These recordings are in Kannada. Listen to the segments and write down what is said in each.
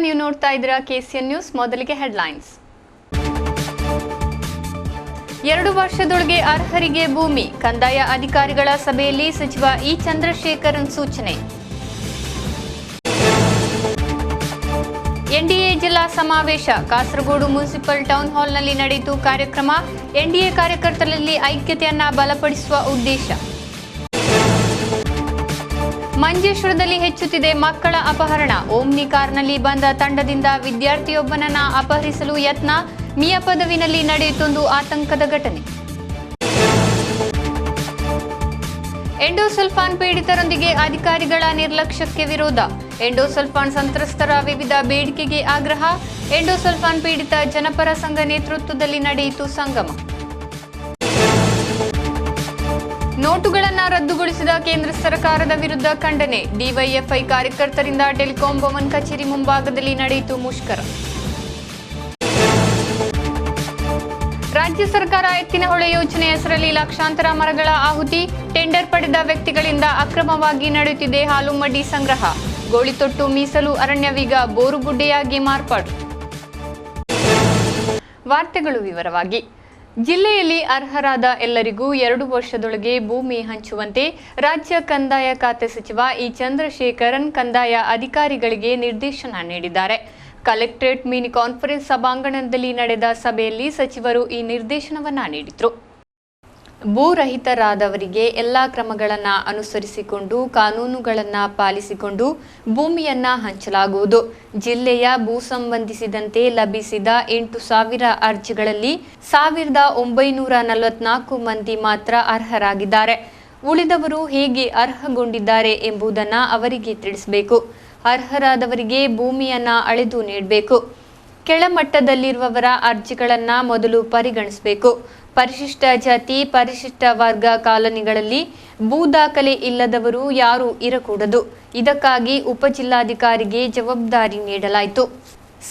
ನೀವು ನೋಡ್ತಾ ಇದ್ದೀರಾ KCN ನ್ಯೂಸ್. ಮೊದಲಿಗೆ ಹೆಡ್ಲೈನ್ಸ್. 2 ವರ್ಷದೊಳಗೆ ಅರ್ಹರಿಗೆ ಭೂಮಿ, ಕಂದಾಯ ಅಧಿಕಾರಿಗಳ ಸಭೆಯಲ್ಲಿ ಸಚಿವ ಇ ಚಂದ್ರಶೇಖರನ್ ಸೂಚನೆ. ಎನ್ಡಿಎ ಜಿಲ್ಲಾ ಸಮಾವೇಶ ಕಾಸರಗೋಡು ಮುನ್ಸಿಪಲ್ ಟೌನ್ ಹಾಲ್ನಲ್ಲಿ ನಡೆಯಿತು ಕಾರ್ಯಕ್ರಮ. ಎನ್ಡಿಎ ಕಾರ್ಯಕರ್ತರಲ್ಲಿ ಐಕ್ಯತೆಯನ್ನ ಬಲಪಡಿಸುವ ಉದ್ದೇಶ. ಮಂಜೇಶ್ವರದಲ್ಲಿ ಹೆಚ್ಚುತ್ತಿದೆ ಮಕ್ಕಳ ಅಪಹರಣ. ಓಮ್ನಿ ಕಾರ್ನಲ್ಲಿ ಬಂದ ತಂಡದಿಂದ ವಿದ್ಯಾರ್ಥಿಯೊಬ್ಬನನ್ನ ಅಪಹರಿಸಲು ಯತ್ನ. ಮಿಯ ಪದವಿನಲ್ಲಿ ನಡೆಯಿತೊಂದು ಆತಂಕದ ಘಟನೆ. ಎಂಡೋಸಲ್ಫಾನ್ ಪೀಡಿತರೊಂದಿಗೆ ಅಧಿಕಾರಿಗಳ ನಿರ್ಲಕ್ಷ್ಯಕ್ಕೆ ವಿರೋಧ. ಎಂಡೋಸಲ್ಫಾನ್ ಸಂತ್ರಸ್ತರ ವಿವಿಧ ಬೇಡಿಕೆಗೆ ಆಗ್ರಹ. ಎಂಡೋಸಲ್ಫಾನ್ ಪೀಡಿತ ಜನಪರ ಸಂಘ ನೇತೃತ್ವದಲ್ಲಿ ನಡೆಯಿತು ಸಂಗಮ. ನೋಟುಗಳನ್ನು ರದ್ದುಗೊಳಿಸಿದ ಕೇಂದ್ರ ಸರ್ಕಾರದ ವಿರುದ್ಧ ಖಂಡನೆ. ಡಿವೈಎಫ್ಐ ಕಾರ್ಯಕರ್ತರಿಂದ ಟೆಲಿಕಾಂ ಭವನ್ ಕಚೇರಿ ಮುಂಭಾಗದಲ್ಲಿ ನಡೆಯಿತು ಮುಷ್ಕರ. ರಾಜ್ಯ ಸರ್ಕಾರ ಎತ್ತಿನಹೊಳೆ ಯೋಜನೆ ಹೆಸರಲ್ಲಿ ಲಕ್ಷಾಂತರ ಮರಗಳ ಆಹುತಿ. ಟೆಂಡರ್ ಪಡೆದ ವ್ಯಕ್ತಿಗಳಿಂದ ಅಕ್ರಮವಾಗಿ ನಡೆಯುತ್ತಿದೆ ಹಾಲುಮಡ್ಡಿ ಸಂಗ್ರಹ. ಗೋಳಿತೊಟ್ಟು ಮೀಸಲು ಅರಣ್ಯವೀಗ ಬೋರುಗುಡ್ಡೆಯಾಗಿ ಮಾರ್ಪಾಡು. ವಾರ್ತೆಗಳು ವಿವರವಾಗಿ. ಜಿಲ್ಲೆಯಲ್ಲಿ ಅರ್ಹರಾದ ಎಲ್ಲರಿಗೂ 2 ವರ್ಷದೊಳಗೆ ಭೂಮಿ ಹಂಚುವಂತೆ ರಾಜ್ಯ ಕಂದಾಯ ಖಾತೆ ಸಚಿವ ಇ ಚಂದ್ರಶೇಖರನ್ ಕಂದಾಯ ಅಧಿಕಾರಿಗಳಿಗೆ ನಿರ್ದೇಶನ ನೀಡಿದ್ದಾರೆ. ಕಲೆಕ್ಟರೇಟ್ ಮಿನಿ ಕಾನ್ಫರೆನ್ಸ್ ಸಭಾಂಗಣದಲ್ಲಿ ನಡೆದ ಸಭೆಯಲ್ಲಿ ಸಚಿವರು ಈ ನಿರ್ದೇಶನವನ್ನ ನೀಡಿದರು. ಭೂರಹಿತರಾದವರಿಗೆ ಎಲ್ಲ ಕ್ರಮಗಳನ್ನು ಅನುಸರಿಸಿಕೊಂಡು ಕಾನೂನುಗಳನ್ನು ಪಾಲಿಸಿಕೊಂಡು ಭೂಮಿಯನ್ನ ಹಂಚಲಾಗುವುದು. ಜಿಲ್ಲೆಯ ಭೂ ಸಂಬಂಧಿಸಿದಂತೆ ಲಭಿಸಿದ 8,000 ಅರ್ಜಿಗಳಲ್ಲಿ 1,944 ಮಂದಿ ಮಾತ್ರ ಅರ್ಹರಾಗಿದ್ದಾರೆ. ಉಳಿದವರು ಹೇಗೆ ಅರ್ಹಗೊಂಡಿದ್ದಾರೆ ಎಂಬುದನ್ನು ಅವರಿಗೆ ತಿಳಿಸಬೇಕು. ಅರ್ಹರಾದವರಿಗೆ ಭೂಮಿಯನ್ನ ಅಳೆದು ನೀಡಬೇಕು. ಕೆಳಮಟ್ಟದಲ್ಲಿರುವವರ ಅರ್ಜಿಗಳನ್ನು ಮೊದಲು ಪರಿಗಣಿಸಬೇಕು. ಪರಿಶಿಷ್ಟ ಜಾತಿ, ಪರಿಶಿಷ್ಟ ವರ್ಗ ಕಾಲೋನಿಗಳಲ್ಲಿ ಭೂ ದಾಖಲೆ ಇಲ್ಲದವರು ಯಾರೂ ಇರಕೂಡದು. ಇದಕ್ಕಾಗಿ ಉಪಜಿಲ್ಲಾಧಿಕಾರಿಗೆ ಜವಾಬ್ದಾರಿ ನೀಡಲಾಯಿತು.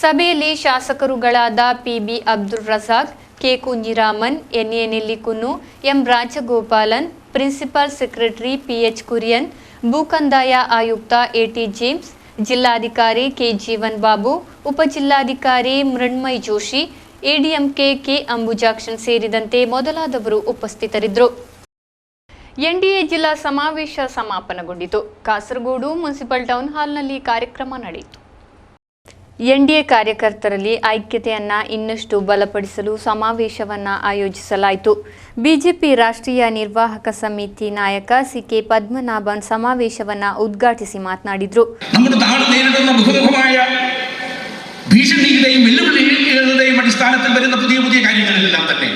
ಸಭೆಯಲ್ಲಿ ಶಾಸಕರುಗಳಾದ PB Abdul Razak, K Kunhiraman, NA Nellikunnu, M Rajagopalan, principal secretary PH Kurian, ಭೂಕಂದಾಯ ಆಯುಕ್ತ AT ಜೇಮ್ಸ್, ಜಿಲ್ಲಾಧಿಕಾರಿ K ಜೀವನ್ ಬಾಬು, ಉಪಜಿಲ್ಲಾಧಿಕಾರಿ ಮೃಣ್ಮಯ್ ಜೋಶಿ, ADMK ಕೆ ಅಂಬುಜಾಕ್ಷನ್ ಸೇರಿದಂತೆ ಮೊದಲಾದವರು ಉಪಸ್ಥಿತರಿದ್ದರು. ಎನ್ಡಿಎ ಜಿಲ್ಲಾ ಸಮಾವೇಶ ಸಮಾಪನಗೊಂಡಿತು. ಕಾಸರಗೋಡು ಮುನ್ಸಿಪಲ್ ಟೌನ್ ಹಾಲ್ನಲ್ಲಿ ಕಾರ್ಯಕ್ರಮ ನಡೆಯಿತು. ಎನ್ಡಿಎ ಕಾರ್ಯಕರ್ತರಲ್ಲಿ ಐಕ್ಯತೆಯನ್ನ ಇನ್ನಷ್ಟು ಬಲಪಡಿಸಲು ಸಮಾವೇಶವನ್ನ ಆಯೋಜಿಸಲಾಯಿತು. ಬಿಜೆಪಿ ರಾಷ್ಟ್ರೀಯ ನಿರ್ವಾಹಕ ಸಮಿತಿ ನಾಯಕ CK പത്മനാഭൻ ಸಮಾವೇಶವನ್ನ ಉದ್ಘಾಟಿಸಿ ಮಾತನಾಡಿದರು. ഭീഷണിയുടെയും വെല്ലുവിളികളുടെയും അടിസ്ഥാനത്തിൽ വരുന്ന പുതിയ പുതിയ കാര്യങ്ങളിലെല്ലാം തന്നെ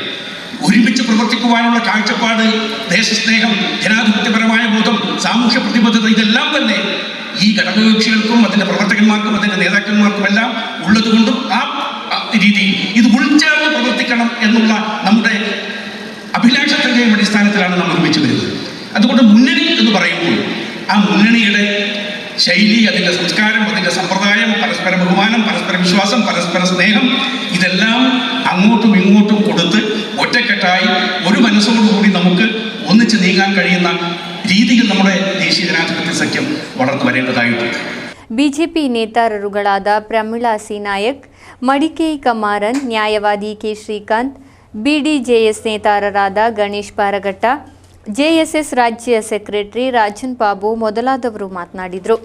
ഒരുമിച്ച് പ്രവർത്തിക്കുവാനുള്ള കാഴ്ചപ്പാട്, ദേശസ്നേഹം, ജനാധിപത്യപരമായ ബോധം, സാമൂഹ്യ പ്രതിബദ്ധത ഇതെല്ലാം തന്നെ ഈ ഘടകകക്ഷികൾക്കും അതിൻ്റെ പ്രവർത്തകന്മാർക്കും അതിൻ്റെ നേതാക്കന്മാർക്കും എല്ലാം ഉള്ളതുകൊണ്ടും ആ രീതിയിൽ ഇത് ഉൾച്ചേർന്ന് പ്രവർത്തിക്കണം എന്നുള്ള നമ്മുടെ അഭിലാഷത്തിൻ്റെയും അടിസ്ഥാനത്തിലാണ് നമ്മൾ ഒരുമിച്ച് വരുന്നത്. അതുകൊണ്ട് മുന്നണി എന്ന് പറയുമ്പോൾ ആ മുന്നണിയുടെ ശൈലി, അതിൻ്റെ സംസ്കാരം, അതിൻ്റെ സമ്പ്രദായം, പരസ്പര ബഹുമാനം, പരസ്പര വിശ്വാസം, പരസ്പര സ്നേഹം ഇതെല്ലാം അങ്ങോട്ടും ഇങ്ങോട്ടും കൊടുത്ത് ഒറ്റക്കെട്ടായി ഒരു മനസ്സോടുകൂടി നമുക്ക് ഒന്നിച്ച് നീങ്ങാൻ കഴിയുന്ന രീതിയിൽ നമ്മുടെ ദേശീയ ജനാധിപത്യ സഖ്യം വളർന്നു വരേണ്ടതായിട്ടുണ്ട്. ಬಿಜೆಪಿ ನೇತಾರರುಗಳಾದ ಪ್ರಮೀಳಾ ಸಿ ನಾಯಕ್, ಮಡಿಕೇಯಿ ಕಮಾರನ್, ನ್ಯಾಯವಾದಿ ಕೆ ಶ್ರೀಕಾಂತ್, BDJS ನೇತಾರರಾದ ಗಣೇಶ್ ಪಾರಘಟ್ಟ, JSS ರಾಜ್ಯ ಸೆಕ್ರೆಟರಿ ರಾಜನ್ ಬಾಬು ಮೊದಲಾದವರು ಮಾತನಾಡಿದರು.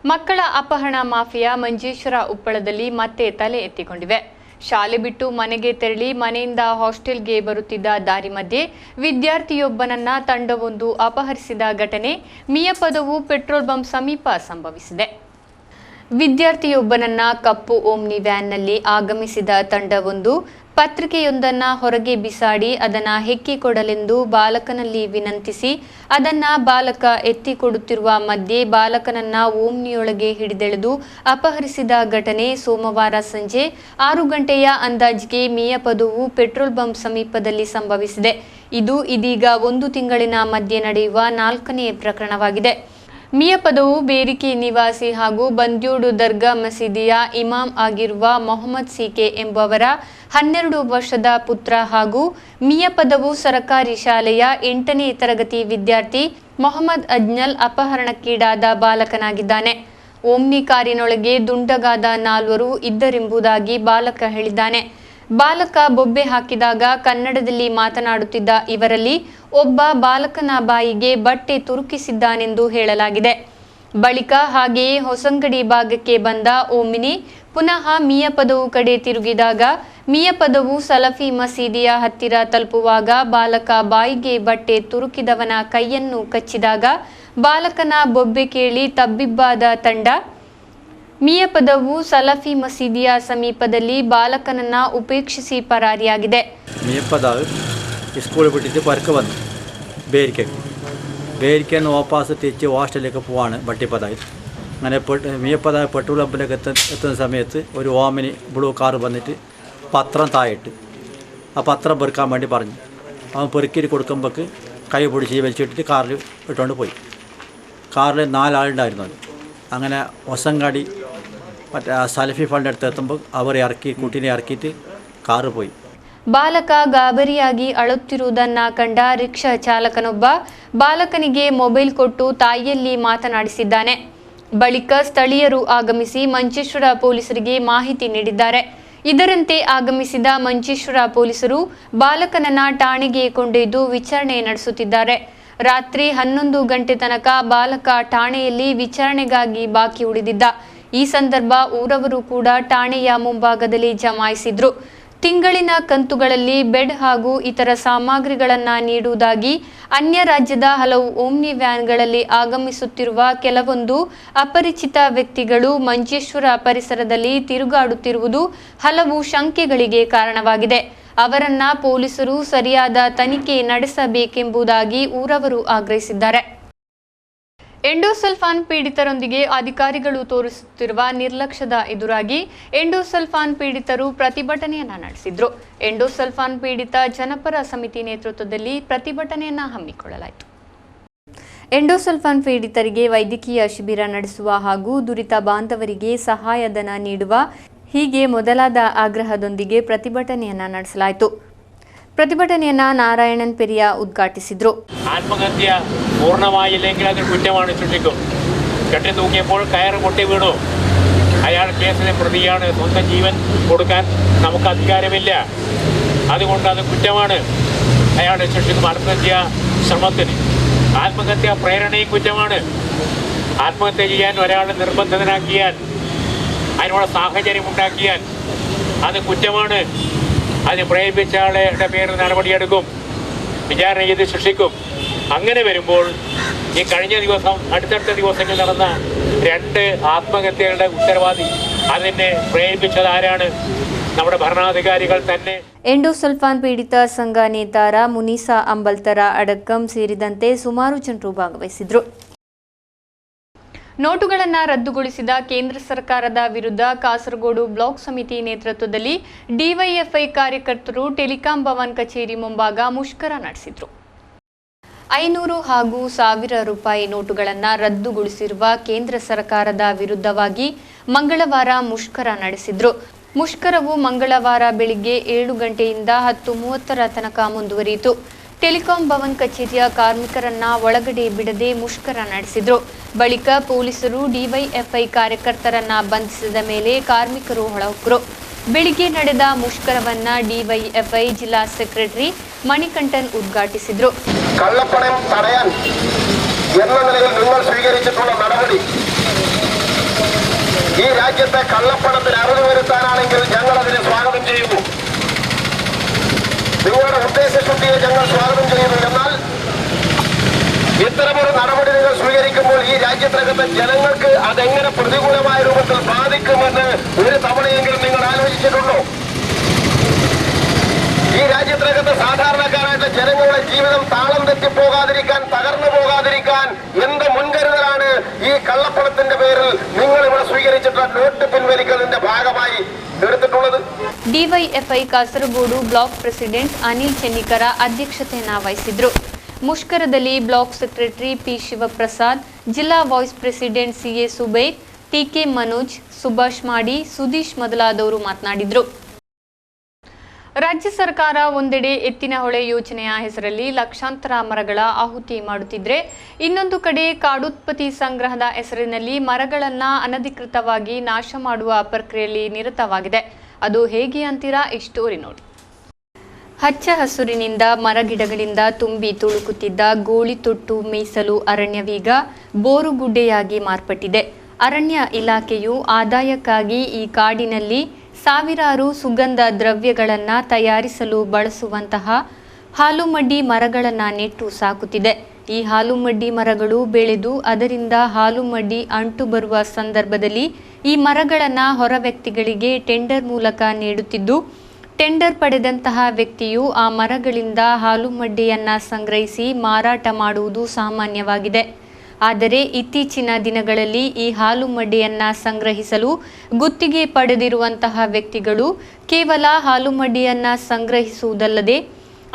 ಮಕ್ಕಳ ಅಪಹರಣ ಮಾಫಿಯಾ ಮಂಜೇಶ್ವರ ಉಪ್ಪಳದಲ್ಲಿ ಮತ್ತೆ ತಲೆ ಎತ್ತಿಕೊಂಡಿವೆ. ಶಾಲೆ ಬಿಟ್ಟು ಮನೆಗೆ ತೆರಳಿ ಮನೆಯಿಂದ ಹಾಸ್ಟೆಲ್ಗೆ ಬರುತ್ತಿದ್ದ ದಾರಿ ಮಧ್ಯೆ ವಿದ್ಯಾರ್ಥಿಯೊಬ್ಬನನ್ನ ತಂಡವೊಂದು ಅಪಹರಿಸಿದ ಘಟನೆ ಮಿಯಪದವು ಪೆಟ್ರೋಲ್ ಬಂಕ್ ಸಮೀಪ ಸಂಭವಿಸಿದೆ. ವಿದ್ಯಾರ್ಥಿಯೊಬ್ಬನನ್ನ ಕಪ್ಪು ಓಮ್ನಿ ವ್ಯಾನ್ನಲ್ಲಿ ಆಗಮಿಸಿದ ತಂಡವೊಂದು ಪತ್ರಿಕೆಯೊಂದನ್ನ ಹೊರಗೆ ಬಿಸಾಡಿ ಅದನ್ನ ಹೆಕ್ಕಿಕೊಡಲೆಂದು ಬಾಲಕನಲ್ಲಿ ವಿನಂತಿಸಿ ಅದನ್ನ ಬಾಲಕ ಎತ್ತಿಕೊಡುತ್ತಿರುವ ಮಧ್ಯೆ ಬಾಲಕನನ್ನ ಓಮ್ನಿಯೊಳಗೆ ಹಿಡಿದೆಳೆದು ಅಪಹರಿಸಿದ ಘಟನೆ ಸೋಮವಾರ ಸಂಜೆ 6 ಗಂಟೆಯ ಅಂದಾಜಿಗೆ ಮಿಯಪದವು ಪೆಟ್ರೋಲ್ ಬಂಕ್ ಸಮೀಪದಲ್ಲಿ ಸಂಭವಿಸಿದೆ. ಇದು ಇದೀಗ 1 ತಿಂಗಳಿನ ಮಧ್ಯೆ ನಡೆಯುವ 4ನೇ ಪ್ರಕರಣವಾಗಿದೆ. ಮಿಯಪದವು ಬೇರಿಕೆ ನಿವಾಸಿ ಹಾಗೂ ಬಂದ್ಯೋಡು ದರ್ಗಾ ಮಸೀದಿಯ ಇಮಾಮ್ ಆಗಿರುವ ಮೊಹಮ್ಮದ್ CK ಎಂಬುವರ 12 ವರ್ಷದ ಪುತ್ರ ಹಾಗೂ ಮಿಯಪದವು ಸರ್ಕಾರಿ ಶಾಲೆಯ 8ನೇ ತರಗತಿ ವಿದ್ಯಾರ್ಥಿ ಮೊಹಮ್ಮದ್ ಅಜ್ನಲ್ ಅಪಹರಣಕ್ಕೀಡಾದ ಬಾಲಕನಾಗಿದ್ದಾನೆ. ಓಮ್ನಿ ಕಾರಿನೊಳಗೆ ದುಂಡಗಾದ 4 ಇದ್ದರೆಂಬುದಾಗಿ ಬಾಲಕ ಹೇಳಿದ್ದಾನೆ. ಬಾಲಕ ಬೊಬ್ಬೆ ಹಾಕಿದಾಗ ಕನ್ನಡದಲ್ಲಿ ಮಾತನಾಡುತ್ತಿದ್ದ ಇವರಲ್ಲಿ ಒಬ್ಬ ಬಾಲಕನ ಬಾಯಿಗೆ ಬಟ್ಟೆ ತುರುಕಿಸಿದ್ದಾನೆಂದು ಹೇಳಲಾಗಿದೆ. ಬಳಿಕ ಹಾಗೆಯೇ ಹೊಸಂಗಡಿ ಭಾಗಕ್ಕೆ ಬಂದ ಓಮಿನಿ ಪುನಃ ಮಿಯಾಪದವು ಕಡೆ ತಿರುಗಿದಾಗ ಮಿಯಾಪದವು ಸಲಫಿ ಮಸೀದಿಯ ಹತ್ತಿರ ತಲುಪುವಾಗ ಬಾಲಕ ಬಾಯಿಗೆ ಬಟ್ಟೆ ತುರುಕಿದವನ ಕೈಯನ್ನು ಕಚ್ಚಿದಾಗ ಬಾಲಕನ ಬೊಬ್ಬೆ ಕೇಳಿ ತಬ್ಬಿಬ್ಬಾದ ತಂಡ ಮಿಯಾಪದವು ಸಲಫಿ ಮಸೀದಿಯ ಸಮೀಪದಲ್ಲಿ ಬಾಲಕನನ್ನ ಉಪೇಕ್ಷಿಸಿ ಪರಾರಿಯಾಗಿದೆ. സ്കൂൾ വിട്ടിട്ട് പരക്ക് വന്നു ബേരിക്കന്ന് വാപ്പാസ് തിരിച്ച് ഹോസ്റ്റലിലേക്ക് പോവാണ് വട്ടിപ്പതായി. അങ്ങനെ മീയപ്പതായ പെട്രോൾ പമ്പിലേക്ക് എത്തുന്ന സമയത്ത് ഒരു ഓമിനി ബ്ലൂ കാർ വന്നിട്ട് പത്രം താഴിട്ട് ആ പത്രം പെറുക്കാൻ വേണ്ടി പറഞ്ഞു. അവൻ പെറുക്കിയിട്ട് കൊടുക്കുമ്പോൾക്ക് കൈ പിടിച്ച് വലിച്ചിട്ടിട്ട് കാറിൽ ഇട്ടുകൊണ്ട് പോയി. കാറിൽ 4 ആളുണ്ടായിരുന്നു. അങ്ങനെ ഒസങ്കാടി മറ്റേ സലഫി ഫണ്ട് അടുത്ത് എത്തുമ്പോൾ അവർ ഇറക്കി കുട്ടീനെ ഇറക്കിയിട്ട് കാറ് പോയി. ಬಾಲಕ ಗಾಬರಿಯಾಗಿ ಅಳುತ್ತಿರುವುದನ್ನ ಕಂಡ ರಿಕ್ಷಾ ಚಾಲಕನೊಬ್ಬ ಬಾಲಕನಿಗೆ ಮೊಬೈಲ್ ಕೊಟ್ಟು ತಾಯಿಯಲ್ಲಿ ಮಾತನಾಡಿಸಿದ್ದಾನೆ. ಬಳಿಕ ಸ್ಥಳೀಯರು ಆಗಮಿಸಿ ಮಂಚೇಶ್ವರ ಪೊಲೀಸರಿಗೆ ಮಾಹಿತಿ ನೀಡಿದ್ದಾರೆ. ಇದರಂತೆ ಆಗಮಿಸಿದ ಮಂಚೇಶ್ವರ ಪೊಲೀಸರು ಬಾಲಕನನ್ನ ಠಾಣೆಗೆ ಕೊಂಡೊಯ್ದು ವಿಚಾರಣೆ ನಡೆಸುತ್ತಿದ್ದಾರೆ. ರಾತ್ರಿ 11 ಗಂಟೆ ತನಕ ಬಾಲಕ ಠಾಣೆಯಲ್ಲಿ ವಿಚಾರಣೆಗಾಗಿ ಬಾಕಿ ಉಳಿದಿದ್ದ. ಈ ಸಂದರ್ಭ ಊರವರು ಕೂಡ ಠಾಣೆಯ ಮುಂಭಾಗದಲ್ಲಿ ಜಮಾಯಿಸಿದ್ರು. ತಿಂಗಳಿನ ಕಂತುಗಳಲ್ಲಿ ಬೆಡ್ ಹಾಗೂ ಇತರ ಸಾಮಗ್ರಿಗಳನ್ನು ನೀಡುವುದಾಗಿ ಅನ್ಯ ರಾಜ್ಯದ ಹಲವು ಓಮ್ನಿ ವ್ಯಾನ್ಗಳಲ್ಲಿ ಆಗಮಿಸುತ್ತಿರುವ ಕೆಲವೊಂದು ಅಪರಿಚಿತ ವ್ಯಕ್ತಿಗಳು ಮಂಚೇಶ್ವರ ಪರಿಸರದಲ್ಲಿ ತಿರುಗಾಡುತ್ತಿರುವುದು ಹಲವು ಶಂಕೆಗಳಿಗೆ ಕಾರಣವಾಗಿದೆ. ಅವರನ್ನ ಪೊಲೀಸರು ಸರಿಯಾದ ತನಿಖೆ ನಡೆಸಬೇಕೆಂಬುದಾಗಿ ಊರವರು ಆಗ್ರಹಿಸಿದ್ದಾರೆ. ಎಂಡೋಸಲ್ಫಾನ್ ಪೀಡಿತರೊಂದಿಗೆ ಅಧಿಕಾರಿಗಳು ತೋರಿಸುತ್ತಿರುವ ನಿರ್ಲಕ್ಷ್ಯದ ಎದುರಾಗಿ ಎಂಡೋಸಲ್ಫಾನ್ ಪೀಡಿತರು ಪ್ರತಿಭಟನೆಯನ್ನ ನಡೆಸಿದ್ರು. ಎಂಡೋಸಲ್ಫಾನ್ ಪೀಡಿತ ಜನಪರ ಸಮಿತಿ ನೇತೃತ್ವದಲ್ಲಿ ಪ್ರತಿಭಟನೆಯನ್ನ ಹಮ್ಮಿಕೊಳ್ಳಲಾಯಿತು. ಎಂಡೋಸಲ್ಫಾನ್ ಪೀಡಿತರಿಗೆ ವೈದ್ಯಕೀಯ ಶಿಬಿರ ನಡೆಸುವ ಹಾಗೂ ದುರಿತ ಬಾಂಧವರಿಗೆ ಸಹಾಯಧನ ನೀಡುವ ಹೀಗೆ ಮೊದಲಾದ ಆಗ್ರಹದೊಂದಿಗೆ ಪ್ರತಿಭಟನೆಯನ್ನ ನಡೆಸಲಾಯಿತು. പ്രതിഭടനെയನ್ನ നാരായണൻ പെരിയ ഉദ്ഘാട്ടിಸಿದ್ರು. ആത്മഹത്യ പൂർണ്ണമായില്ലെങ്കിൽ അത് കുറ്റമാണ്, ശിക്ഷിക്കും. കെട്ടി തൂക്കിയപ്പോൾ കയറ് പൊട്ടി വീണു. അയാൾ കേസിലെ പ്രതിയാണ്. സ്വന്തം ജീവൻ കൊടുക്കാൻ നമുക്ക് അധികാരമില്ല. അതുകൊണ്ട് അത് കുറ്റമാണ്. അയാളെ ശിക്ഷിക്കും. ആത്മഹത്യ ശ്രമത്തിന് ആത്മഹത്യ പ്രേരണയും കുറ്റമാണ്. ആത്മഹത്യ ചെയ്യാൻ ഒരാളെ നിർബന്ധിതനാക്കിയാൽ, അതിനുള്ള സാഹചര്യം ഉണ്ടാക്കിയാൽ അത് കുറ്റമാണ്. അതിന് പ്രേരിപ്പിച്ച ആളുടെ പേരിൽ നടപടിയെടുക്കും, വിചാരണ ചെയ്ത് ശിക്ഷിക്കും. അങ്ങനെ വരുമ്പോൾ ഈ കഴിഞ്ഞ ദിവസം അടുത്തടുത്ത ദിവസങ്ങളിൽ നടന്ന 2 ആത്മഹത്യകളുടെ ഉത്തരവാദി, അതിനെ പ്രേരിപ്പിച്ചത് ആരാണ്? നമ്മുടെ ഭരണാധികാരികൾ തന്നെ. ಎಂಡೋಸಲ್ಫಾನ್ ಪೀಡಿತ ಸಂಘ ನೇತಾರ ಮುನೀಸಾ ಅಂಬಲ್ತರ ಅಡಕಂ ಸೇರಿದಂತೆ ಸುಮಾರು ಜನರು ಭಾಗವಹಿಸಿದ್ರು. ನೋಟುಗಳನ್ನು ರದ್ದುಗೊಳಿಸಿದ ಕೇಂದ್ರ ಸರ್ಕಾರದ ವಿರುದ್ಧ ಕಾಸರಗೋಡು ಬ್ಲಾಕ್ ಸಮಿತಿ ನೇತೃತ್ವದಲ್ಲಿ ಡಿವೈಎಫ್ಐ ಕಾರ್ಯಕರ್ತರು ಟೆಲಿಕಾಂ ಭವನ್ ಕಚೇರಿ ಮುಂಭಾಗ ಮುಷ್ಕರ ನಡೆಸಿದರು. 500 ಹಾಗೂ 1000 ರೂಪಾಯಿ ನೋಟುಗಳನ್ನು ರದ್ದುಗೊಳಿಸಿರುವ ಕೇಂದ್ರ ಸರ್ಕಾರದ ವಿರುದ್ಧವಾಗಿ ಮಂಗಳವಾರ ಮುಷ್ಕರ ನಡೆಸಿದರು. ಮುಷ್ಕರವು ಮಂಗಳವಾರ ಬೆಳಿಗ್ಗೆ 7 ಗಂಟೆಯಿಂದ 10:30 ತನಕ ಮುಂದುವರಿಯಿತು. ಟೆಲಿಕಾಂ ಭವನ್ ಕಚೇರಿಯ ಕಾರ್ಮಿಕರನ್ನ ಒಳಗಡೆ ಬಿಡದೆ ಮುಷ್ಕರ ನಡೆಸಿದ್ರು. ಬಳಿಕ ಪೊಲೀಸರು ಡಿವೈಎಫ್ಐ ಕಾರ್ಯಕರ್ತರನ್ನ ಬಂಧಿಸಿದ ಮೇಲೆ ಕಾರ್ಮಿಕರು ಹೊರಹೊಕ್ಕರು. ಬೆಳಿಗ್ಗೆ ನಡೆದ ಮುಷ್ಕರವನ್ನ ಡಿವೈಎಫ್ಐ ಜಿಲ್ಲಾ ಸೆಕ್ರೆಟರಿ ಮಣಿಕಂಠನ್ ಉದ್ಘಾಟಿಸಿದ್ರು. കള്ളപ്പണം തടയാൻ എന്ന നിലയിൽ നിങ്ങൾ സ്വീകരിച്ചിട്ടുള്ള നടപടി ഈ രാജ്യത്തെ കള്ളപ്പണത്തിന് അറുതി വരുത്താനാണെങ്കിൽ ഞങ്ങൾ അതിനെ സ്വാഗതം ചെയ്യുന്നു. നിങ്ങളുടെ ഉദ്ദേശശുദ്ധിയെ ഞങ്ങൾ സ്വാഗതം ചെയ്യുന്നു. എന്നാൽ ഇത്തരമൊരു നടപടി നിങ്ങൾ സ്വീകരിക്കുമ്പോൾ ഈ രാജ്യത്തിനകത്തെ ജനങ്ങൾക്ക് അതെങ്ങനെ പ്രതികൂലമായ രൂപത്തിൽ ബാധിക്കുമെന്ന് ഒരു തവണയെങ്കിലും നിങ്ങൾ ആലോചിച്ചിട്ടുണ്ടോ? ഈ രാജ്യത്തിനകത്ത് സാധാരണക്കാരായിട്ടുള്ള ജനങ്ങളുടെ ജീവിതം താളം തെറ്റിപ്പോകാതിരിക്കാൻ, തകർന്നു പോകാതിരിക്കാൻ എന്ത് മുൻകരുതലാണ് ഈ കള്ളപ്പണത്തിന്റെ പേരിൽ നിങ്ങൾ ഇവിടെ സ്വീകരിച്ചിട്ടുള്ള നോട്ട് പിൻവലിക്കുന്നതിന്റെ ഭാഗമായി എടുത്തിട്ടുള്ളത്? DYFI Kasaragod block president Anil Chennikkara ಅಧ್ಯಕ್ಷತೆಯನ್ನು ವಹಿಸಿದ್ರು. ಮುಷ್ಕರದಲ್ಲಿ ಬ್ಲಾಕ್ ಸೆಕ್ರೆಟರಿ ಪಿ ಶಿವಪ್ರಸಾದ್, ಜಿಲ್ಲಾ vice president CA Subair, TK Manoj, Subhash Madi, Sudheesh ಮೊದಲಾದವರು ಮಾತನಾಡಿದರು. ರಾಜ್ಯ ಸರ್ಕಾರ ಒಂದೆಡೆ ಎತ್ತಿನಹೊಳೆ ಯೋಜನೆಯ ಹೆಸರಲ್ಲಿ ಲಕ್ಷಾಂತರ ಮರಗಳ ಆಹುತಿ ಮಾಡುತ್ತಿದ್ರೆ ಇನ್ನೊಂದು ಕಡೆ ಕಾಡುತ್ಪತ್ತಿ ಸಂಗ್ರಹದ ಹೆಸರಿನಲ್ಲಿ ಮರಗಳನ್ನ ಅನಧಿಕೃತವಾಗಿ ನಾಶ ಮಾಡುವ ಪ್ರಕ್ರಿಯೆಯಲ್ಲಿ ನಿರತವಾಗಿದೆ. ಅದು ಹೇಗೆ ಅಂತೀರಾ? ಈ ಸ್ಟೋರಿ ನೋಡಿ. ಹಚ್ಚ ಹಸುರಿನಿಂದ ಮರಗಿಡಗಳಿಂದ ತುಂಬಿ ತುಳುಕುತ್ತಿದ್ದ ಗೋಳಿತೊಟ್ಟು ಮೀಸಲು ಅರಣ್ಯವೀಗ ಬೋರುಗುಡ್ಡೆಯಾಗಿ ಮಾರ್ಪಟ್ಟಿದೆ. ಅರಣ್ಯ ಇಲಾಖೆಯು ಆದಾಯಕ್ಕಾಗಿ ಈ ಕಾಡಿನಲ್ಲಿ ಸಾವಿರಾರು ಸುಗಂಧ ದ್ರವ್ಯಗಳನ್ನು ತಯಾರಿಸಲು ಬಳಸುವಂತಹ ಹಾಲುಮಡ್ಡಿ ಮರಗಳನ್ನು ನೆಟ್ಟು ಸಾಕುತ್ತಿದೆ. ಈ ಹಾಲುಮಡ್ಡಿ ಮರಗಳು ಬೆಳೆದು ಅದರಿಂದ ಹಾಲುಮಡ್ಡಿ ಅಂಟು ಬರುವ ಸಂದರ್ಭದಲ್ಲಿ ಈ ಮರಗಳನ್ನು ಹೊರ ವ್ಯಕ್ತಿಗಳಿಗೆ ಟೆಂಡರ್ ಮೂಲಕ ನೀಡುತ್ತಿದ್ದು, ಟೆಂಡರ್ ಪಡೆದಂತಹ ವ್ಯಕ್ತಿಯು ಆ ಮರಗಳಿಂದ ಹಾಲುಮಡ್ಡಿಯನ್ನು ಸಂಗ್ರಹಿಸಿ ಮಾರಾಟ ಮಾಡುವುದು ಸಾಮಾನ್ಯವಾಗಿದೆ. ಆದರೆ ಇತ್ತೀಚಿನ ದಿನಗಳಲ್ಲಿ ಈ ಹಾಲುಮಡ್ಡಿಯನ್ನು ಸಂಗ್ರಹಿಸಲು ಗುತ್ತಿಗೆ ಪಡೆದಿರುವಂತಹ ವ್ಯಕ್ತಿಗಳು ಕೇವಲ ಹಾಲುಮಡ್ಡಿಯನ್ನು ಸಂಗ್ರಹಿಸುವುದಲ್ಲದೆ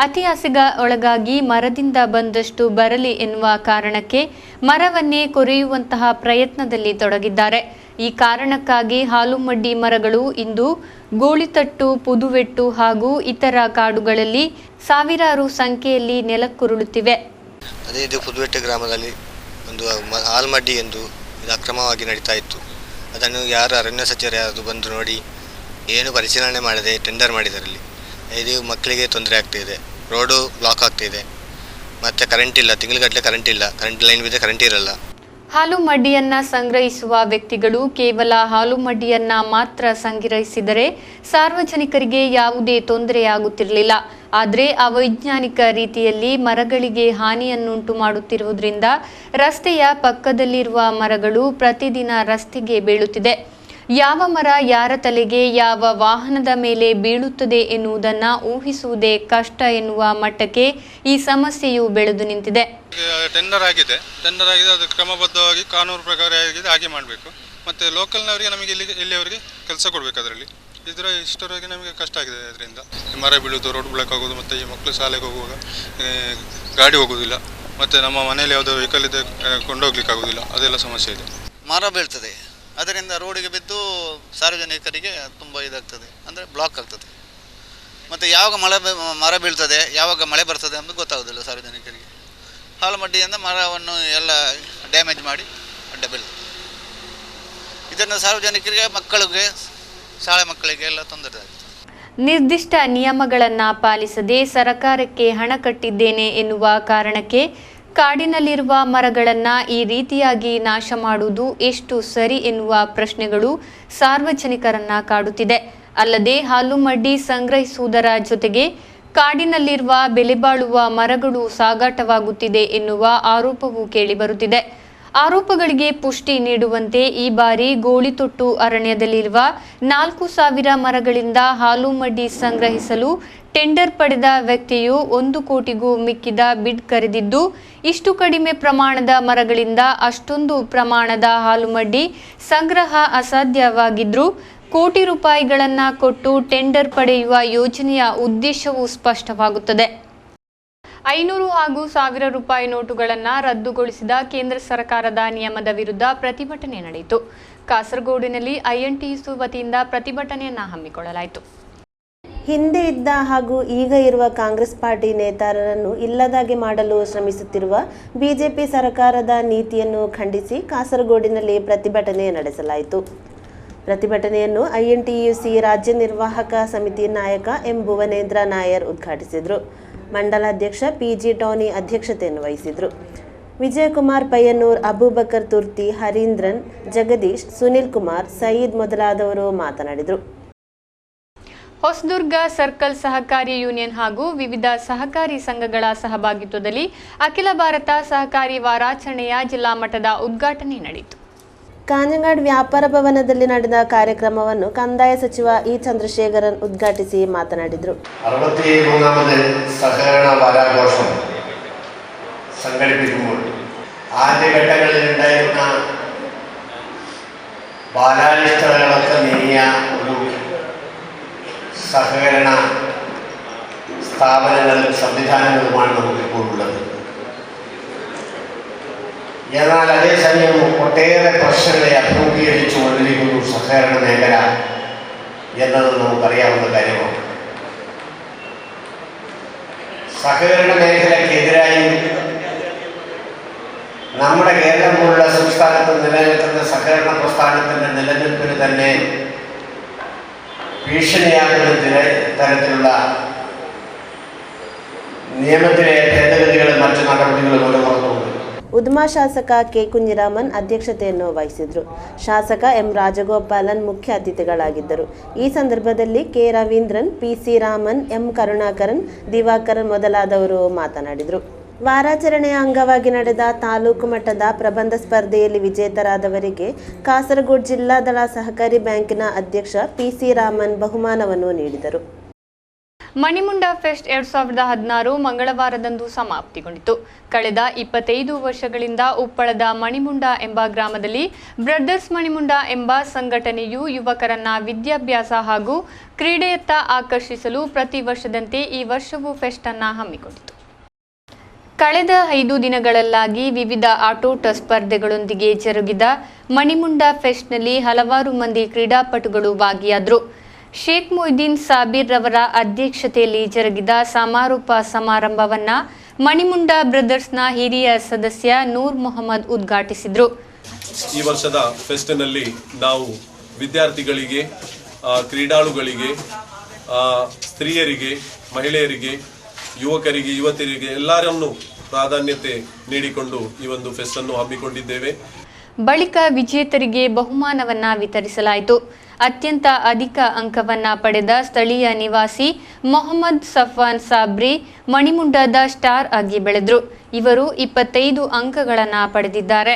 ಅತಿ ಆಸೆಗೆ ಒಳಗಾಗಿ ಮರದಿಂದ ಬಂದಷ್ಟು ಬರಲಿ ಎನ್ನುವ ಕಾರಣಕ್ಕೆ ಮರವನ್ನೇ ಕೊರೆಯುವಂತಹ ಪ್ರಯತ್ನದಲ್ಲಿ ತೊಡಗಿದ್ದಾರೆ. ಈ ಕಾರಣಕ್ಕಾಗಿ ಹಾಲುಮಡ್ಡಿ ಮರಗಳು ಇಂದು ಗೋಳಿತಟ್ಟು, ಪುದುವೆಟ್ಟು ಹಾಗೂ ಇತರ ಕಾಡುಗಳಲ್ಲಿ ಸಾವಿರಾರು ಸಂಖ್ಯೆಯಲ್ಲಿ ನೆಲಕ್ಕುರುಳುತ್ತಿವೆ. ಅದೇ ಇದು ಪುದುವೆಟ್ಟು ಗ್ರಾಮದಲ್ಲಿ ಒಂದು ಹಾಲ್ಮಡ್ಡಿ ಎಂದು ಇದು ಅಕ್ರಮವಾಗಿ ನಡೀತಾ ಇತ್ತು. ಅದನ್ನು ಯಾರು ಅರಣ್ಯ ಸಚಿವರು ಯಾರು ಬಂದು ನೋಡಿ ಏನು ಪರಿಶೀಲನೆ ಮಾಡದೆ ಟೆಂಡರ್ ಮಾಡಿದರಲ್ಲಿ ಇದು ಮಕ್ಕಳಿಗೆ ತೊಂದರೆ ಆಗ್ತಿದೆ. ರೋಡು ಬ್ಲಾಕ್ ಆಗ್ತಿದೆ, ಮತ್ತು ಕರೆಂಟ್ ಇಲ್ಲ, ತಿಂಗಳಗಟ್ಟಲೆ ಕರೆಂಟ್ ಇಲ್ಲ, ಕರೆಂಟ್ ಲೈನ್ ಬಿದ್ದರೆ ಕರೆಂಟ್ ಇರಲ್ಲ. ಹಾಲುಮಡ್ಡಿಯನ್ನ ಸಂಗ್ರಹಿಸುವ ವ್ಯಕ್ತಿಗಳು ಕೇವಲ ಹಾಲುಮಡ್ಡಿಯನ್ನ ಮಾತ್ರ ಸಂಗ್ರಹಿಸಿದರೆ ಸಾರ್ವಜನಿಕರಿಗೆ ಯಾವುದೇ ತೊಂದರೆಯಾಗುತ್ತಿರಲಿಲ್ಲ. ಆದರೆ ಅವೈಜ್ಞಾನಿಕ ರೀತಿಯಲ್ಲಿ ಮರಗಳಿಗೆ ಹಾನಿಯನ್ನುಂಟು ಮಾಡುತ್ತಿರುವುದರಿಂದ ರಸ್ತೆಯ ಪಕ್ಕದಲ್ಲಿರುವ ಮರಗಳು ಪ್ರತಿದಿನ ರಸ್ತೆಗೆ ಬೀಳುತ್ತಿದೆ. ಯಾವ ಮರ ಯಾರ ತಲೆಗೆ, ಯಾವ ವಾಹನದ ಮೇಲೆ ಬೀಳುತ್ತದೆ ಎನ್ನುವುದನ್ನು ಊಹಿಸುವುದೇ ಕಷ್ಟ ಎನ್ನುವ ಮಟ್ಟಕ್ಕೆ ಈ ಸಮಸ್ಯೆಯು ಬೆಳೆದು ನಿಂತಿದೆ. ಟೆಂಡರ್ ಆಗಿದೆ, ಅದು ಕ್ರಮಬದ್ಧವಾಗಿ ಕಾನೂನು ಪ್ರಕಾರ ಆಗಿದೆ, ಹಾಗೆ ಮಾಡಬೇಕು. ಮತ್ತು ಲೋಕಲ್ನವರಿಗೆ ನಮಗೆ ಇಲ್ಲಿಯವರಿಗೆ ಕೆಲಸ ಕೊಡಬೇಕು. ಅದರಲ್ಲಿ ಇಷ್ಟರವರೆಗೆ ನಮಗೆ ಕಷ್ಟ ಆಗಿದೆ. ಅದರಿಂದ ಮರ ಬೀಳುವುದು, ರೋಡ್ ಬ್ಲಾಕ್ ಆಗೋದು, ಮತ್ತು ಈ ಮಕ್ಕಳು ಶಾಲೆಗೆ ಹೋಗುವಾಗ ಗಾಡಿ ಹೋಗೋದಿಲ್ಲ, ಮತ್ತು ನಮ್ಮ ಮನೆಯಲ್ಲಿ ಯಾವುದೋ ವೆಹಿಕಲ್ ಇದೆ ಕೊಂಡೋಗ್ಲಿಕ್ಕೆ ಆಗೋದಿಲ್ಲ, ಅದೆಲ್ಲ ಸಮಸ್ಯೆ ಇದೆ. ಮರ ಬೀಳ್ತದೆ, ಅದರಿಂದ ರೋಡಿಗೆ ಬಿದ್ದು ಸಾರ್ವಜನಿಕರಿಗೆ ತುಂಬ ಇದಾಗ್ತದೆ, ಅಂದರೆ ಬ್ಲಾಕ್ ಆಗ್ತದೆ. ಮತ್ತು ಯಾವಾಗ ಮರ ಬೀಳ್ತದೆ, ಯಾವಾಗ ಮಳೆ ಬರ್ತದೆ ಅಂತ ಗೊತ್ತಾಗೋದಿಲ್ಲ ಸಾರ್ವಜನಿಕರಿಗೆ. ಹಾಲುಮಡ್ಡಿಯಿಂದ ಮರವನ್ನು ಎಲ್ಲ ಡ್ಯಾಮೇಜ್ ಮಾಡಿ ಅಡ್ಡ ಬೀಳ್ತದೆ. ಇದನ್ನು ಸಾರ್ವಜನಿಕರಿಗೆ, ಮಕ್ಕಳಿಗೆ, ಶಾಲೆ ಮಕ್ಕಳಿಗೆ ಎಲ್ಲ ತೊಂದರೆ ಆಗುತ್ತೆ. ನಿರ್ದಿಷ್ಟ ನಿಯಮಗಳನ್ನು ಪಾಲಿಸದೆ ಸರಕಾರಕ್ಕೆ ಹಣ ಕಟ್ಟಿದ್ದೇನೆ ಎನ್ನುವ ಕಾರಣಕ್ಕೆ ಕಾಡಿನಲ್ಲಿರುವ ಮರಗಳನ್ನು ಈ ರೀತಿಯಾಗಿ ನಾಶ ಮಾಡುವುದು ಎಷ್ಟು ಸರಿ ಎನ್ನುವ ಪ್ರಶ್ನೆಗಳು ಸಾರ್ವಜನಿಕರನ್ನ ಕಾಡುತ್ತಿದೆ. ಅಲ್ಲದೆ ಹಾಲುಮಡ್ಡಿ ಸಂಗ್ರಹಿಸುವುದರ ಜೊತೆಗೆ ಕಾಡಿನಲ್ಲಿರುವ ಬೆಲೆಬಾಳುವ ಮರಗಳು ಸಾಗಾಟವಾಗುತ್ತಿದೆ ಎನ್ನುವ ಆರೋಪವೂ ಕೇಳಿಬರುತ್ತಿದೆ. ಆರೋಪಗಳಿಗೆ ಪುಷ್ಟಿ ನೀಡುವಂತೆ ಈ ಬಾರಿ ಗೋಳಿತೊಟ್ಟು ಅರಣ್ಯದಲ್ಲಿರುವ 4,000 ಮರಗಳಿಂದ ಹಾಲುಮಡ್ಡಿ ಸಂಗ್ರಹಿಸಲು ಟೆಂಡರ್ ಪಡೆದ ವ್ಯಕ್ತಿಯು 1 ಕೋಟಿಗೂ ಮಿಕ್ಕಿದ ಬಿಡ್ ಕರೆದಿದ್ದು, ಇಷ್ಟು ಕಡಿಮೆ ಪ್ರಮಾಣದ ಮರಗಳಿಂದ ಅಷ್ಟೊಂದು ಪ್ರಮಾಣದ ಹಾಲುಮಡ್ಡಿ ಸಂಗ್ರಹ ಅಸಾಧ್ಯವಾಗಿದ್ರೂ ಕೋಟಿ ರೂಪಾಯಿಗಳನ್ನು ಕೊಟ್ಟು ಟೆಂಡರ್ ಪಡೆಯುವ ಯೋಜನೆಯ ಉದ್ದೇಶವೂ ಸ್ಪಷ್ಟವಾಗುತ್ತದೆ. 500 ಹಾಗೂ 1000 ರೂಪಾಯಿ ನೋಟುಗಳನ್ನು ರದ್ದುಗೊಳಿಸಿದ ಕೇಂದ್ರ ಸರ್ಕಾರದ ನಿಯಮದ ವಿರುದ್ಧ ಪ್ರತಿಭಟನೆ ನಡೆಯಿತು. ಕಾಸರಗೋಡಿನಲ್ಲಿ ಐಎನ್ಟಿಯುಸಿ ವತಿಯಿಂದ ಪ್ರತಿಭಟನೆಯನ್ನು ಹಮ್ಮಿಕೊಳ್ಳಲಾಯಿತು. ಹಿಂದೆ ಇದ್ದ ಹಾಗೂ ಈಗ ಇರುವ ಕಾಂಗ್ರೆಸ್ ಪಾರ್ಟಿ ನೇತಾರರನ್ನು ಇಲ್ಲದಾಗಿ ಮಾಡಲು ಶ್ರಮಿಸುತ್ತಿರುವ ಬಿಜೆಪಿ ಸರ್ಕಾರದ ನೀತಿಯನ್ನು ಖಂಡಿಸಿ ಕಾಸರಗೋಡಿನಲ್ಲಿ ಪ್ರತಿಭಟನೆ ನಡೆಸಲಾಯಿತು. ಪ್ರತಿಭಟನೆಯನ್ನು ಐಎನ್ಟಿಯುಸಿ ರಾಜ್ಯ ನಿರ್ವಾಹಕ ಸಮಿತಿ ನಾಯಕ ಎಂ ಭುವನೇಂದ್ರ ನಾಯರ್ ಉದ್ಘಾಟಿಸಿದರು. ಮಂಡಲಾಧ್ಯಕ್ಷ ಪಿಜಿ ಟಾನಿ ಅಧ್ಯಕ್ಷತೆಯನ್ನು ವಹಿಸಿದರು. ವಿಜಯಕುಮಾರ್ ಪಯ್ಯನ್ನೂರ್, ಅಬೂಬಕರ್ ತುರ್ತಿ, ಹರೀಂದ್ರನ್, ಜಗದೀಶ್, ಸುನಿಲ್ ಕುಮಾರ್, ಸಯೀದ್ ಮೊದಲಾದವರು ಮಾತನಾಡಿದರು. ಹೊಸದುರ್ಗ ಸರ್ಕಲ್ ಸಹಕಾರಿ ಯೂನಿಯನ್ ಹಾಗೂ ವಿವಿಧ ಸಹಕಾರಿ ಸಂಘಗಳ ಸಹಭಾಗಿತ್ವದಲ್ಲಿ ಅಖಿಲ ಭಾರತ ಸಹಕಾರಿ ವಾರಾಚರಣೆಯ ಜಿಲ್ಲಾ ಮಟ್ಟದ ಉದ್ಘಾಟನೆ ನಡೆಯಿತು. ಕಾಂಜಂಗಾಡ್ ವ್ಯಾಪಾರ ಭವನದಲ್ಲಿ ನಡೆದ ಕಾರ್ಯಕ್ರಮವನ್ನು ಕಂದಾಯ ಸಚಿವ ಇ ചന്ദ്രശേഖരൻ ഉദ്ഘാಟಿಸಿ മാതനാടിದರು. 63ാമത് സഹകരണ വാരാഘോഷം സംഘടിപ്പിക്കുമ്പോൾ ആദ്യഘട്ടങ്ങളിൽ ഉണ്ടായിരുന്ന ബാലാരിഷ്ടതകളൊക്കെ നീങ്ങിയ ഒരു സഹകരണ സ്ഥാപനങ്ങളും സംവിധാനങ്ങളുമാണ് നമുക്കിപ്പോൾ ഉള്ളത്. എന്നാൽ അതേസമയം ഒട്ടേറെ പ്രശ്നങ്ങളെ അഭിമുഖീകരിച്ചു കൊണ്ടിരിക്കുന്നു സഹകരണ മേഖല എന്നത് നമുക്കറിയാവുന്ന കാര്യമാണ്. സഹകരണ മേഖലയ്ക്കെതിരായി നമ്മുടെ കേരളം പോലുള്ള സംസ്ഥാനത്ത് നിലനിൽക്കുന്ന സഹകരണ പ്രസ്ഥാനത്തിൻ്റെ നിലനിൽപ്പിന് തന്നെ ഭീഷണിയാകുന്ന തരത്തിലുള്ള നിയമത്തിലെ ഭേദഗതികളും മറ്റു നടപടികളും ഉയർന്നുണ്ട്. ಉದ್ಮಾ ಶಾಸಕ ಕೆ ಕುಂಜಿರಾಮನ್ ಅಧ್ಯಕ್ಷತೆಯನ್ನು ವಹಿಸಿದರು. ಶಾಸಕ ಎಂ ರಾಜಗೋಪಾಲನ್ ಮುಖ್ಯ ಅತಿಥಿಗಳಾಗಿದ್ದರು. ಈ ಸಂದರ್ಭದಲ್ಲಿ K Raveendran, PC Raman, M Karunakaran, Divakaran ಮೊದಲಾದವರು ಮಾತನಾಡಿದರು. ವಾರಾಚರಣೆಯ ಅಂಗವಾಗಿ ನಡೆದ ತಾಲೂಕು ಮಟ್ಟದ ಪ್ರಬಂಧ ಸ್ಪರ್ಧೆಯಲ್ಲಿ ವಿಜೇತರಾದವರಿಗೆ ಕಾಸರಗೋಡು ಜಿಲ್ಲಾದಳ ಸಹಕಾರಿ ಬ್ಯಾಂಕಿನ ಅಧ್ಯಕ್ಷ ಪಿಸಿ ರಾಮನ್ ಬಹುಮಾನವನ್ನು ನೀಡಿದರು. ಮಣಿಮುಂಡ ಫೆಸ್ಟ್ 2016 ಮಂಗಳವಾರದಂದು ಸಮಾಪ್ತಿಗೊಂಡಿತು. ಕಳೆದ 25 ವರ್ಷಗಳಿಂದ ಉಪ್ಪಳದ ಮಣಿಮುಂಡ ಎಂಬ ಗ್ರಾಮದಲ್ಲಿ ಬ್ರದರ್ಸ್ ಮಣಿಮುಂಡ ಎಂಬ ಸಂಘಟನೆಯು ಯುವಕರನ್ನ ವಿದ್ಯಾಭ್ಯಾಸ ಹಾಗೂ ಕ್ರೀಡೆಯತ್ತ ಆಕರ್ಷಿಸಲು ಪ್ರತಿ ವರ್ಷದಂತೆ ಈ ವರ್ಷವೂ ಫೆಸ್ಟ್ ಅನ್ನು ಹಮ್ಮಿಕೊಂಡಿತು. ಕಳೆದ 5 ದಿನಗಳಲ್ಲಾಗಿ ವಿವಿಧ ಆಟೋಟ ಸ್ಪರ್ಧೆಗಳೊಂದಿಗೆ ಜರುಗಿದ ಮಣಿಮುಂಡ ಫೆಸ್ಟ್ನಲ್ಲಿ ಹಲವಾರು ಮಂದಿ ಕ್ರೀಡಾಪಟುಗಳು ಭಾಗಿಯಾದರು. ಶೇಖ್ ಮೊಯ್ದೀನ್ ಸಾಬೀರ್ ರವರ ಅಧ್ಯಕ್ಷತೆಯಲ್ಲಿ ಜರುಗಿದ ಸಮಾರೋಪ ಸಮಾರಂಭವನ್ನ ಮಣಿಮುಂಡ ಬ್ರದರ್ಸ್ನ ಹಿರಿಯ ಸದಸ್ಯ ನೂರ್ ಮೊಹಮ್ಮದ್ ಉದ್ಘಾಟಿಸಿದರು. ಈ ವರ್ಷದ ಫೆಸ್ಟ್ನಲ್ಲಿ ನಾವು ವಿದ್ಯಾರ್ಥಿಗಳಿಗೆ, ಕ್ರೀಡಾಳುಗಳಿಗೆ, ಸ್ತ್ರೀಯರಿಗೆ, ಮಹಿಳೆಯರಿಗೆ, ಯುವಕರಿಗೆ, ಯುವತಿಯರಿಗೆ ಎಲ್ಲರನ್ನೂ ಪ್ರಾಧಾನ್ಯತೆ ನೀಡಿಕೊಂಡು ಈ ಒಂದು ಫೆಸ್ಟ್ ಅನ್ನು ಹಮ್ಮಿಕೊಂಡಿದ್ದೇವೆ. ಬಳಿಕ ವಿಜೇತರಿಗೆ ಬಹುಮಾನವನ್ನ ವಿತರಿಸಲಾಯಿತು. ಅತ್ಯಂತ ಅಧಿಕ ಅಂಕವನ್ನ ಪಡೆದ ಸ್ಥಳೀಯ ನಿವಾಸಿ ಮೊಹಮ್ಮದ್ ಸಫ್ವಾನ್ ಸಾಬ್ರಿ ಮಣಿಮುಂಡದ ಸ್ಟಾರ್ ಆಗಿ ಬೆಳೆದರು. ಇವರು 25 ಅಂಕಗಳನ್ನು ಪಡೆದಿದ್ದಾರೆ.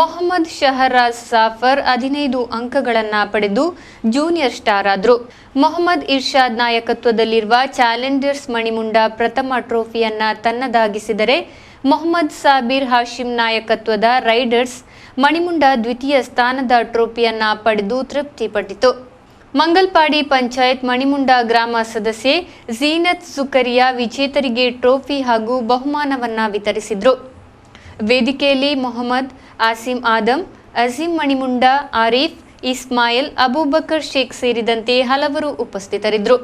ಮೊಹಮ್ಮದ್ ಶಹರಾಜ್ ಸಾಫರ್ 15 ಅಂಕಗಳನ್ನು ಪಡೆದು ಜೂನಿಯರ್ ಸ್ಟಾರ್ ಆದರು. ಮೊಹಮ್ಮದ್ ಇರ್ಷಾದ್ ನಾಯಕತ್ವದಲ್ಲಿರುವ ಚಾಲೆಂಜರ್ಸ್ ಮಣಿಮುಂಡ ಪ್ರಥಮ ಟ್ರೋಫಿಯನ್ನ ತನ್ನದಾಗಿಸಿದರೆ, ಮೊಹಮ್ಮದ್ ಸಾಬೀರ್ ಹಾಶಿಂ ನಾಯಕತ್ವದ ರೈಡರ್ಸ್ ಮಣಿಮುಂಡ ದ್ವಿತೀಯ ಸ್ಥಾನದ ಟ್ರೋಫಿಯನ್ನ ಪಡೆದು ತೃಪ್ತಿಪಟ್ಟಿತು. ಮಂಗಲ್ಪಾಡಿ ಪಂಚಾಯತ್ ಮಣಿಮುಂಡ ಗ್ರಾಮ ಸದಸ್ಯೆ ಝೀನತ್ ಸುಕರಿಯಾ ವಿಜೇತರಿಗೆ ಟ್ರೋಫಿ ಹಾಗೂ ಬಹುಮಾನವನ್ನ ವಿತರಿಸಿದರು. ವೇದಿಕೆಯಲ್ಲಿ ಮೊಹಮ್ಮದ್ ಆಸಿಮ್ ಆದಂ, ಅಜೀಂ ಮಣಿಮುಂಡ, ಆರೀಫ್, ಇಸ್ಮಾಯಿಲ್, ಅಬೂಬಕರ್ ಶೇಖ್ ಸೇರಿದಂತೆ ಹಲವರು ಉಪಸ್ಥಿತರಿದ್ದರು.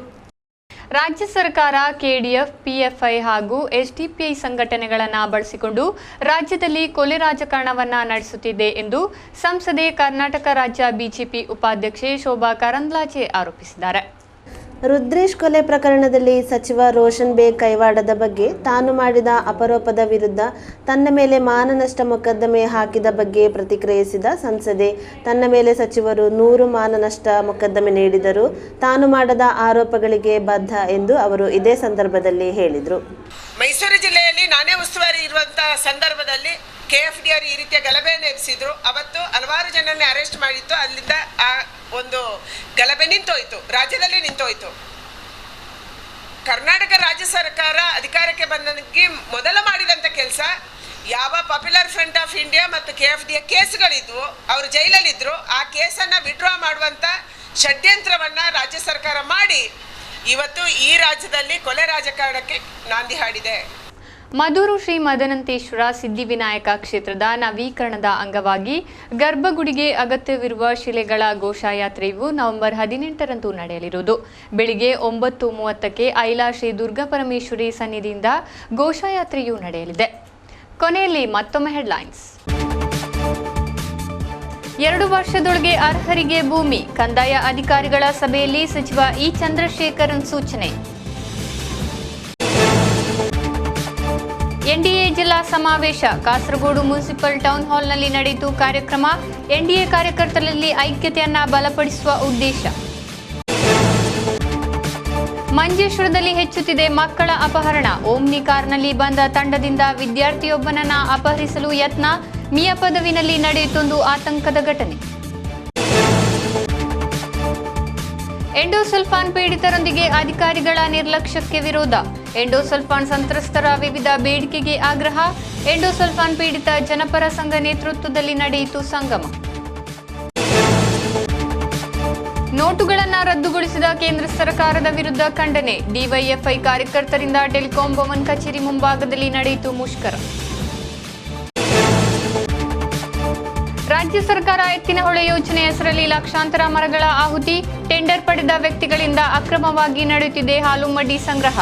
ರಾಜ್ಯ ಸರ್ಕಾರ ಕೆಡಿಎಫ್, ಪಿಎಫ್ಐ ಹಾಗೂ ಎಸ್ಡಿಪಿಐ ಸಂಘಟನೆಗಳನ್ನು ಬಳಸಿಕೊಂಡು ರಾಜ್ಯದಲ್ಲಿ ಕೊಲೆ ರಾಜಕಾರಣವನ್ನು ನಡೆಸುತ್ತಿದೆ ಎಂದು ಸಂಸದೆ, ಕರ್ನಾಟಕ ರಾಜ್ಯ ಬಿಜೆಪಿ ಉಪಾಧ್ಯಕ್ಷೆ ಶೋಭಾ ಕರಂದ್ಲಾಜೆ ಆರೋಪಿಸಿದ್ದಾರೆ. ರುದ್ರೇಶ್ ಕೊಲೆ ಪ್ರಕರಣದಲ್ಲಿ ಸಚಿವ ರೋಷನ್ ಬೇಗ್ ಕೈವಾಡದ ಬಗ್ಗೆ, ತಾನು ಮಾಡಿದ ಆರೋಪದ ವಿರುದ್ಧ ತನ್ನ ಮೇಲೆ ಮಾನನಷ್ಟ ಮೊಕದ್ದಮೆ ಹಾಕಿದ ಬಗ್ಗೆ ಪ್ರತಿಕ್ರಿಯಿಸಿದ ಸಂಸದೆ, ತನ್ನ ಮೇಲೆ ಸಚಿವರು 100 ಮಾನನಷ್ಟ ಮೊಕದ್ದಮೆ ನೀಡಿದರೂ ತಾನು ಮಾಡದ ಆರೋಪಗಳಿಗೆ ಬದ್ಧ ಎಂದು ಅವರು ಇದೇ ಸಂದರ್ಭದಲ್ಲಿ ಹೇಳಿದರು. ಮೈಸೂರು ಜಿಲ್ಲೆಯಲ್ಲಿ ನಾನೇ ಉಸ್ತುವಾರಿ ಇರುವಂತಹ ಸಂದರ್ಭದಲ್ಲಿ KFDR ಈ ರೀತಿಯ ಗಲಭೆಯನ್ನು ಎಬ್ಬಿಸಿದ್ರು. ಅವತ್ತು ಹಲವಾರು ಜನರನ್ನ ಅರೆಸ್ಟ್ ಮಾಡಿತ್ತು. ಅಲ್ಲಿಂದ ಆ ಒಂದು ಗಲಭೆ ನಿಂತೋಯ್ತು, ರಾಜ್ಯದಲ್ಲೇ ನಿಂತೋಯ್ತು. ಕರ್ನಾಟಕ ರಾಜ್ಯ ಸರ್ಕಾರ ಅಧಿಕಾರಕ್ಕೆ ಬಂದಕ್ಕೆ ಮೊದಲ ಮಾಡಿದಂಥ ಕೆಲಸ, ಯಾವ ಪಾಪ್ಯುಲರ್ ಫ್ರಂಟ್ ಆಫ್ ಇಂಡಿಯಾ ಮತ್ತು KFDR ಕೇಸ್ಗಳಿದ್ವು, ಅವರು ಜೈಲಲ್ಲಿದ್ದರು, ಆ ಕೇಸನ್ನು ವಿಡ್ರಾ ಮಾಡುವಂಥ ಷಡ್ಯಂತ್ರವನ್ನು ರಾಜ್ಯ ಸರ್ಕಾರ ಮಾಡಿ ಇವತ್ತು ಈ ರಾಜ್ಯದಲ್ಲಿ ಕೊಲೆ ರಾಜಕಾರಣಕ್ಕೆ ನಾಂದಿ ಹಾಡಿದೆ. ಮಧೂರು ಶ್ರೀ ಮದನಂತೇಶ್ವರ ಸಿದ್ಧಿವಿನಾಯಕ ಕ್ಷೇತ್ರದ ನವೀಕರಣದ ಅಂಗವಾಗಿ ಗರ್ಭಗುಡಿಗೆ ಅಗತ್ಯವಿರುವ ಶಿಲೆಗಳ ಘೋಷಯಾತ್ರೆಯು ನವೆಂಬರ್ 18ರಂದು ನಡೆಯಲಿರುವುದು. ಬೆಳಿಗ್ಗೆ 9:30ಕ್ಕೆ ಐಲಾ ಶ್ರೀ ದುರ್ಗಾಪರಮೇಶ್ವರಿ ಸನ್ನಿಧಿಯಿಂದ ಘೋಷಯಾತ್ರೆಯು ನಡೆಯಲಿದೆ. ಕೊನೆಯಲ್ಲಿ ಮತ್ತೊಮ್ಮೆ ಹೆಡ್ಲೈನ್ಸ್. 2 ವರ್ಷದೊಳಗೆ ಅರ್ಹರಿಗೆ ಭೂಮಿ, ಕಂದಾಯ ಅಧಿಕಾರಿಗಳ ಸಭೆಯಲ್ಲಿ ಸಚಿವ ಇ ಚಂದ್ರಶೇಖರನ್ ಸೂಚನೆ. ಎನ್ಡಿಎ ಜಿಲ್ಲಾ ಸಮಾವೇಶ ಕಾಸರಗೋಡು ಮುನ್ಸಿಪಲ್ ಟೌನ್ ಹಾಲ್ನಲ್ಲಿ ನಡೆಯಿತು ಕಾರ್ಯಕ್ರಮ. ಎನ್ಡಿಎ ಕಾರ್ಯಕರ್ತರಲ್ಲಿ ಐಕ್ಯತೆಯನ್ನ ಬಲಪಡಿಸುವ ಉದ್ದೇಶ. ಮಂಜೇಶ್ವರದಲ್ಲಿ ಹೆಚ್ಚುತ್ತಿದೆ ಮಕ್ಕಳ ಅಪಹರಣ. ಓಮ್ನಿ ಕಾರ್ನಲ್ಲಿ ಬಂದ ತಂಡದಿಂದ ವಿದ್ಯಾರ್ಥಿಯೊಬ್ಬನನ್ನ ಅಪಹರಿಸಲು ಯತ್ನ. ಮಿಯಾ ಪದವಿನಲ್ಲಿ ನಡೆಯಿತೊಂದು ಆತಂಕದ ಘಟನೆ. ಎಂಡೋಸಲ್ಫಾನ್ ಪೀಡಿತರೊಂದಿಗೆ ಅಧಿಕಾರಿಗಳ ನಿರ್ಲಕ್ಷ್ಯಕ್ಕೆ ವಿರೋಧ. ಎಂಡೋಸಲ್ಫಾನ್ ಸಂತ್ರಸ್ತರ ವಿವಿಧ ಬೇಡಿಕೆಗೆ ಆಗ್ರಹ. ಎಂಡೋಸಲ್ಫಾನ್ ಪೀಡಿತ ಜನಪರ ಸಂಘ ನೇತೃತ್ವದಲ್ಲಿ ನಡೆಯಿತು ಸಂಗಮ. ನೋಟುಗಳನ್ನು ರದ್ದುಗೊಳಿಸಿದ ಕೇಂದ್ರ ಸರ್ಕಾರದ ವಿರುದ್ಧ ಖಂಡನೆ. ಡಿವೈಎಫ್ಐ ಕಾರ್ಯಕರ್ತರಿಂದ ಟೆಲಿಕಾಂ ಭವನ್ ಕಚೇರಿ ಮುಂಭಾಗದಲ್ಲಿ ನಡೆಯಿತು ಮುಷ್ಕರ. ರಾಜ್ಯ ಸರ್ಕಾರ ಎತ್ತಿನಹೊಳೆ ಯೋಜನೆ ಹೆಸರಲ್ಲಿ ಲಕ್ಷಾಂತರ ಮರಗಳ ಆಹುತಿ. ಟೆಂಡರ್ ಪಡೆದ ವ್ಯಕ್ತಿಗಳಿಂದ ಅಕ್ರಮವಾಗಿ ನಡೆಯುತ್ತಿದೆ ಹಾಲುಮಡ್ಡಿ ಸಂಗ್ರಹ.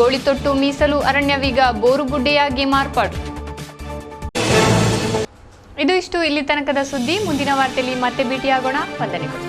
ಗೋಳಿತೊಟ್ಟು ಮೀಸಲು ಅರಣ್ಯವೀಗ ಬೋರುಗುಡ್ಡೆಯಾಗಿ ಮಾರ್ಪಾಡು. ಇದು ಇಷ್ಟು ಇಲ್ಲಿ ತನಕದ ಸುದ್ದಿ. ಮುಂದಿನ ವಾರ್ತೆಯಲ್ಲಿ ಮತ್ತೆ ಭೇಟಿಯಾಗೋಣ. ವಂದನೆಗಳು.